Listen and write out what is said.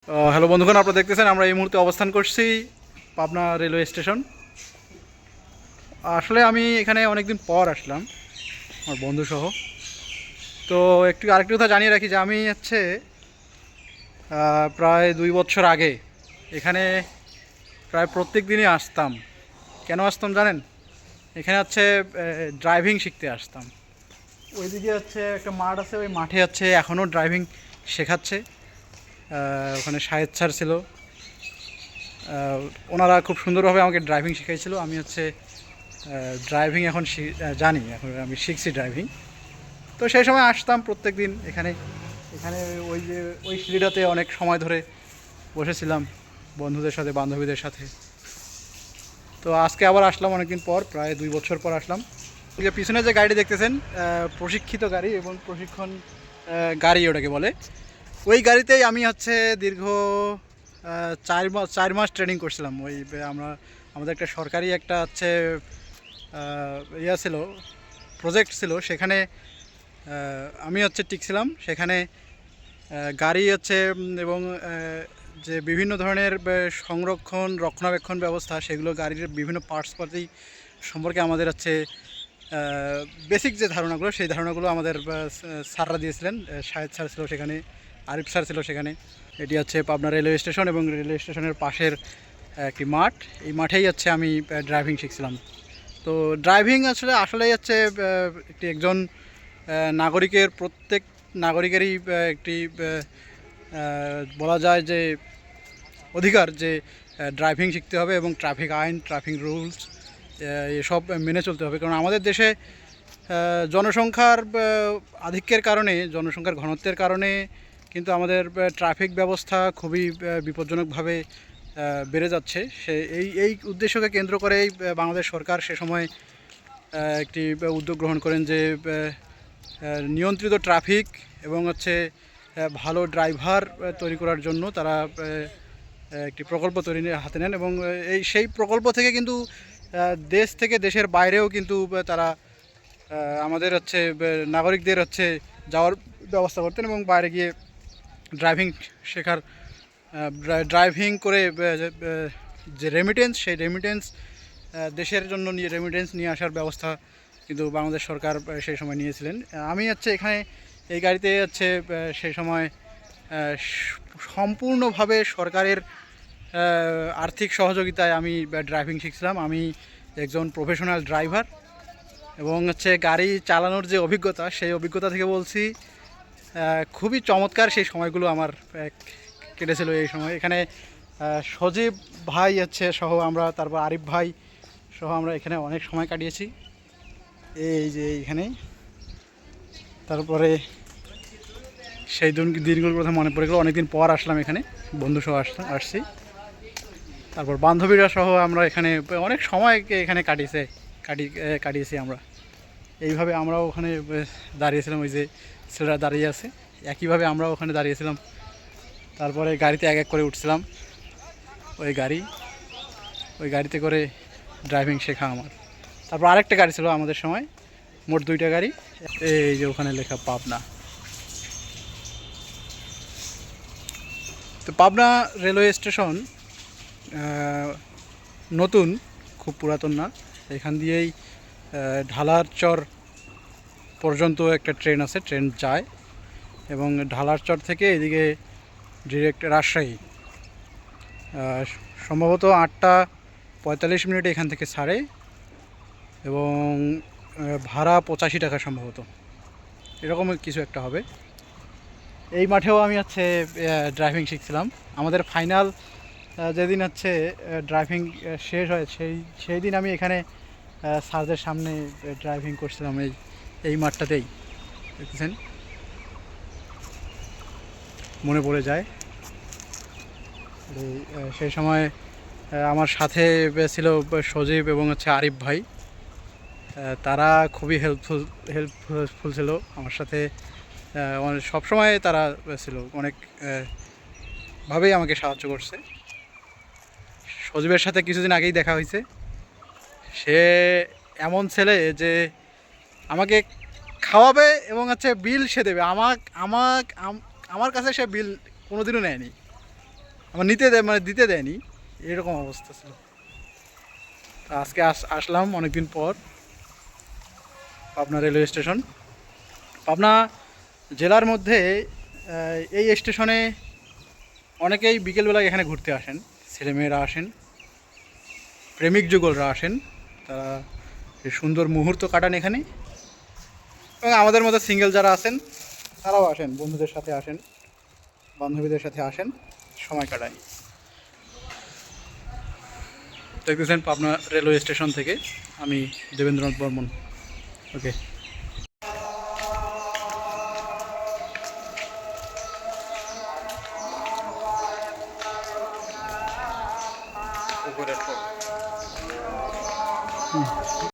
Hello বন্ধুগণ, আপনারা দেখতেছেন আমরা এই মুহূর্তে অবস্থান করছি পাবনা রেলওয়ে স্টেশন। আসলে আমি এখানে অনেকদিন পর আসলাম আমার বন্ধু সহ। তো আরেকটি কথা জানিয়ে রাখি যে আমি হচ্ছে প্রায় 2 বছর আগে এখানে প্রায় প্রত্যেক দিনই আসতাম। কেন আসতাম জানেন? এখানে হচ্ছে ড্রাইভিং শিখতে আসতাম। ওইদিকে হচ্ছে একটা মাঠ আছে, ওই মাঠে হচ্ছে এখনও ড্রাইভিং শেখাচ্ছে। ওখানে শাহেদ স্যার ছিল, ওনারা খুব সুন্দরভাবে আমাকে ড্রাইভিং শেখাইছিল। আমি হচ্ছে ড্রাইভিং এখন জানি, এখন আমি শিখছি ড্রাইভিং। তো সেই সময় আসতাম প্রত্যেক দিন এখানে এখানে ওই সিঁড়িটাতে অনেক সময় ধরে বসেছিলাম বন্ধুদের সাথে, বান্ধবীদের সাথে। তো আজকে আবার আসলাম অনেকদিন পর, প্রায় 2 বছর পর আসলাম। যে পিছনে যে গাড়িটি দেখতেছেন, প্রশিক্ষিত গাড়ি এবং প্রশিক্ষণ গাড়ি ওটাকে বলে। ওই গাড়িতেই আমি হচ্ছে দীর্ঘ 4 মাস ট্রেনিং করছিলাম। আমাদের একটা সরকারি একটা হচ্ছে ছিল, প্রজেক্ট ছিল, সেখানে আমি হচ্ছে টিকছিলাম সেখানে। গাড়ি হচ্ছে এবং যে বিভিন্ন ধরনের সংরক্ষণ রক্ষণাবেক্ষণ ব্যবস্থা, সেগুলো গাড়ির বিভিন্ন পার্টস পাতি সম্পর্কে আমাদের হচ্ছে বেসিক যে ধারণাগুলো, সেই ধারণাগুলো আমাদের স্যাররা দিয়েছিলেন। শাহেদ স্যার ছিল সেখানে, আরিফ স্যার ছিল সেখানে। এটি হচ্ছে পাবনা রেলওয়ে স্টেশন এবং রেলওয়ে স্টেশনের পাশের একটি মাঠ। এই মাঠেই হচ্ছে আমি ড্রাইভিং শিখছিলাম। তো ড্রাইভিং আসলেই হচ্ছে একজন নাগরিকের, প্রত্যেক নাগরিকেরই একটি বলা যায় যে অধিকার, যে ড্রাইভিং শিখতে হবে এবং ট্রাফিক আইন, ট্রাফিক রুলস এসব মেনে চলতে হবে। কারণ আমাদের দেশে জনসংখ্যার আধিক্যের কারণে, জনসংখ্যার ঘনত্বের কারণে কিন্তু আমাদের ট্রাফিক ব্যবস্থা খুবই বিপজ্জনকভাবে বেড়ে যাচ্ছে। এই উদ্দেশ্যকে কেন্দ্র করেই বাংলাদেশ সরকার সে সময় একটি উদ্যোগ গ্রহণ করেন যে নিয়ন্ত্রিত ট্রাফিক এবং হচ্ছে ভালো ড্রাইভার তৈরি করার জন্য তারা একটি প্রকল্প হাতে নেন। এবং সেই প্রকল্প থেকে কিন্তু দেশ থেকে দেশের বাইরেও কিন্তু তারা আমাদের হচ্ছে নাগরিকদের হচ্ছে যাওয়ার ব্যবস্থা করতেন এবং বাইরে গিয়ে ড্রাইভিং শেখার, ড্রাইভিং করে যে রেমিটেন্স, সেই রেমিটেন্স দেশের জন্য রেমিটেন্স নিয়ে আসার ব্যবস্থা কিন্তু বাংলাদেশ সরকার সেই সময় নিয়েছিলেন। আমি হচ্ছে এখানে এই গাড়িতে হচ্ছে সেই সময় সম্পূর্ণভাবে সরকারের আর্থিক সহযোগিতায় আমি ড্রাইভিং শিখছিলাম। আমি একজন প্রফেশনাল ড্রাইভার এবং হচ্ছে গাড়ি চালানোর যে অভিজ্ঞতা, সেই অভিজ্ঞতা থেকে বলছি খুবই চমৎকার সেই সময়গুলো আমার কেটেছিল। এই সময় এখানে সজীব ভাই হচ্ছে সহ আমরা, তারপর আরিফ ভাই সহ আমরা এখানে অনেক সময় কাটিয়েছি এই যে এইখানে। তারপরে সেই দিনগুলোর কথা মনে পড়ে গেলো, অনেকদিন পর আসলাম এখানে, বন্ধু সহ আসছি। তারপর বান্ধবীরা সহ আমরা এখানে অনেক সময় এখানে কাটিয়েছি আমরা। এইভাবে আমরাও ওখানে দাঁড়িয়েছিলাম, ওই যে ছেলেরা দাঁড়িয়ে আছে, একইভাবে আমরাও ওখানে দাঁড়িয়েছিলাম। তারপরে গাড়িতে এক এক করে উঠছিলাম, ওই গাড়িতে করে ড্রাইভিং শেখা আমার। তারপর আরেকটা গাড়ি ছিল আমাদের সময়, মোট 2টা গাড়ি। এই যে ওখানে লেখা পাবনা। তো পাবনা রেলওয়ে স্টেশন নতুন, খুব পুরাতন না। এখান দিয়েই ঢালার চর পর্যন্ত একটা ট্রেন আছে, ট্রেন যায় এবং ঢালার চর থেকে এদিকে ডিরেক্ট রাজশাহী। সম্ভবত 8টা 45 এখান থেকে ছাড়ে এবং ভাড়া 85 টাকা সম্ভবত, এরকম কিছু একটা হবে। এই মাঠেও আমি হচ্ছে ড্রাইভিং শিখছিলাম। আমাদের ফাইনাল যেদিন হচ্ছে ড্রাইভিং শেষ হয়, সেই দিন আমি এখানে স্যারদের সামনে ড্রাইভিং করছিলাম এই মাঠটাতেই। দেখতেছেন, মনে পড়ে যায় সেই সময়। আমার সাথে ছিল সজীব এবং হচ্ছে আরিফ ভাই, তারা খুবই হেল্পফুল ছিল আমার সাথে। সবসময় তারা ছিল, অনেক ভাবেই আমাকে সাহায্য করছে। সজীবের সাথে কিছুদিন আগেই দেখা হয়েছে। সে এমন ছেলে যে আমাকে খাওয়াবে এবং হচ্ছে বিল সে দেবে। আমার কাছে সে বিল কোনোদিনও নেয়নি। আমার নিতে দেয় মানে দিতে দেয়নি, এরকম অবস্থা ছিল। তো আজকে আসলাম অনেকদিন পর পাবনা রেলওয়ে স্টেশন। পাবনা জেলার মধ্যে এই স্টেশনে অনেকেই বিকেলবেলায় এখানে ঘুরতে আসেন, ছেলেমেয়েরা আসেন, প্রেমিক যুগলরা আসেন, তারা এই সুন্দর মুহূর্ত কাটান এখানে। এবং আমাদের মতো সিঙ্গেল যারা আছেন তারাও আসেন, বন্ধুদের সাথে আসেন, বান্ধবীদের সাথে আসেন, সময় কাটায়। দেখতেছেন পাবনা রেলওয়ে স্টেশন থেকে আমি দেবেন্দ্রনাথ বর্মন। ওকে। উপরের